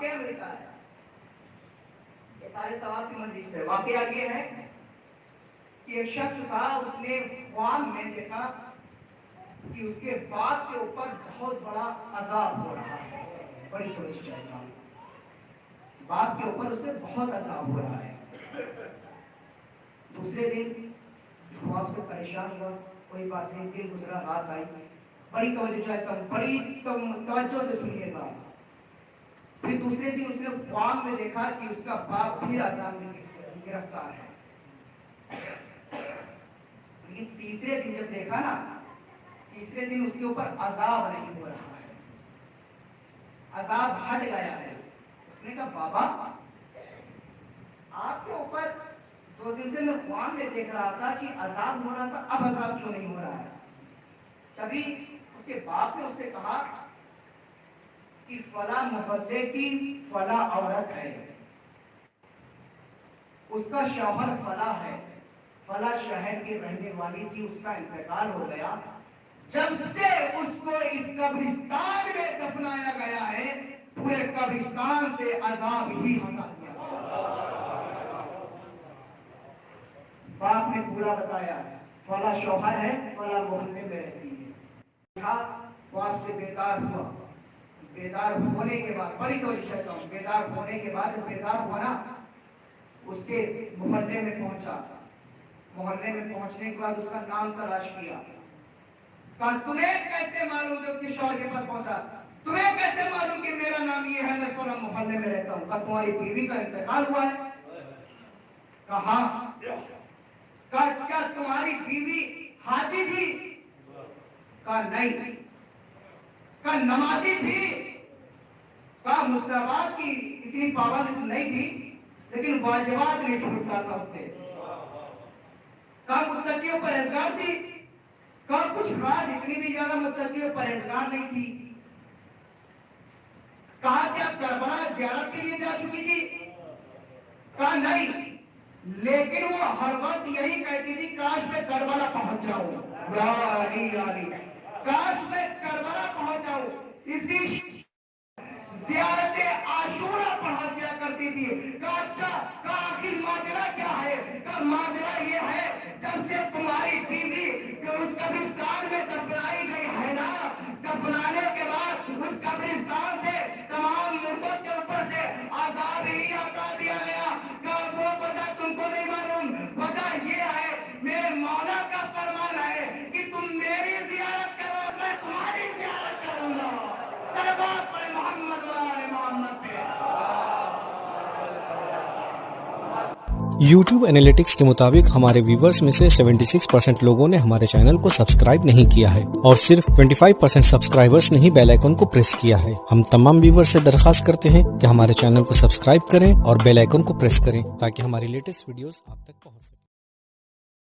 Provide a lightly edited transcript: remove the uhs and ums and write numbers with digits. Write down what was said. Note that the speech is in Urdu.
واقعہ میں لکھا ہے، یہ سارے ثواب کی منزل سے واقعہ یہ ہے کہ ایک شخص تھا، اس نے خواب میں دیکھا کہ اس کے باپ کے اوپر بہت بڑا عذاب ہو رہا ہے، بڑی کوشش ہے، باپ کے اوپر اس پہ بہت عذاب ہو رہا ہے۔ دوسرے دن خواب سے پریشان ہوا، کوئی بات نہیں، دن گزرا، رات آئی، بڑی توجہ چاہتا ہوں، بڑی توجہ سے سنیے گا۔ پھر دوسرے دن اس نے خواب میں دیکھا کہ اس کا باپ پھر عذاب میں گرفتار ہے، لیکن تیسرے دن جب دیکھا نا، تیسرے دن اس کے اوپر عذاب نہیں ہو رہا ہے، عذاب ہٹ گیا ہے۔ اس نے کہا بابا آپ کے اوپر 2 دن سے میں خواب میں دیکھ رہا تھا کہ عذاب ہو رہا تھا، اب عذاب کیوں نہیں ہو رہا ہے؟ تبھی اس کے باپ نے اس سے کہا کہ فلاں محلے کی فلاں عورت ہے، اس کا شوہر فلاں ہے، فلاں شہر کی رہنے والی تھی، اس کا انتقال ہو گیا، جب سے اس کو اس قبرستان میں دفنایا گیا ہے، پورے قبرستان سے عذاب ہی ہٹا دیا۔ باپ نے پورا بتایا، فلاں شوہر ہے، فلاں محلے میں رہتی ہے۔ خواب سے بیدار ہوا، بیدار ہونے کے بعد بڑی کوشش کرتا ہوں، بیدار ہونے کے بعد بیدار ہوا نا، اس کے محلے میں پہنچا، محلے میں پہنچنے کے بعد اس کا نام تلاش کیا، کہا تمہیں کیسے معلوم کہ اس کے شوہر کے پاس پہنچا، تمہیں کیسے معلوم کہ میرا نام یہ ہے، میں فلاں محلے میں رہتا ہوں، کہا تمہاری بیوی کا انتقال ہوا ہے؟ کہا ہاں۔ کہا کیا تمہاری بیوی حاجی تھی؟ کہا نہیں۔ کہا نمازی تھی؟ کہا مستحبات کی اتنی پابند نہیں تھی، لیکن واجبات نہیں چھوٹتا تھا اس سے۔ کہا متقی و پرہیزگار تھی؟ کہا کچھ خاص اتنی بھی زیادہ متقی و پرہیزگار نہیں تھی۔ کہا کیا کربلا زیارت کے لیے جا چکی تھی؟ کہا نہیں، لیکن وہ ہر وقت یہی کہتی تھی کاش میں کربلا پہنچ جاؤں، کاش میں کربلا پہنچ جاؤں، اسی زیارت عاشورہ پڑھا کیا کرتی تھی۔ کہا اچھا، کہا آخر ماجرا کیا ہے؟ کہا ماجرا یہ ہے جب سے تمہاری بیوی اس قبرستان میں دفنائی گئی ہے نا، دفنانے کے بعد اس قبرستان سے تمام مردوں کے اوپر سے عذاب ہی ہٹا دیا گیا۔ کہا وہ وجہ تم کو نہیں معلوم، وجہ یہ ہے میرے مولا کا فرمان ہے کہ تم میری زیارت کرو، میں تمہاری زیارت کروں گا۔ صلوات پڑھیں محمد و آل محمد پہ۔ یوٹیوب انالیٹکس کے مطابق ہمارے ویورز میں سے 76% لوگوں نے ہمارے چینل کو سبسکرائب نہیں کیا ہے، اور صرف 25% سبسکرائبرز نے ہی بیل آئیکن کو پریس کیا ہے۔ ہم تمام ویورز سے درخواست کرتے ہیں کہ ہمارے چینل کو سبسکرائب کریں اور بیل آئیکن کو پریس کریں تاکہ ہماری لیٹسٹ ویڈیوز آپ تک پہنچ سکیں۔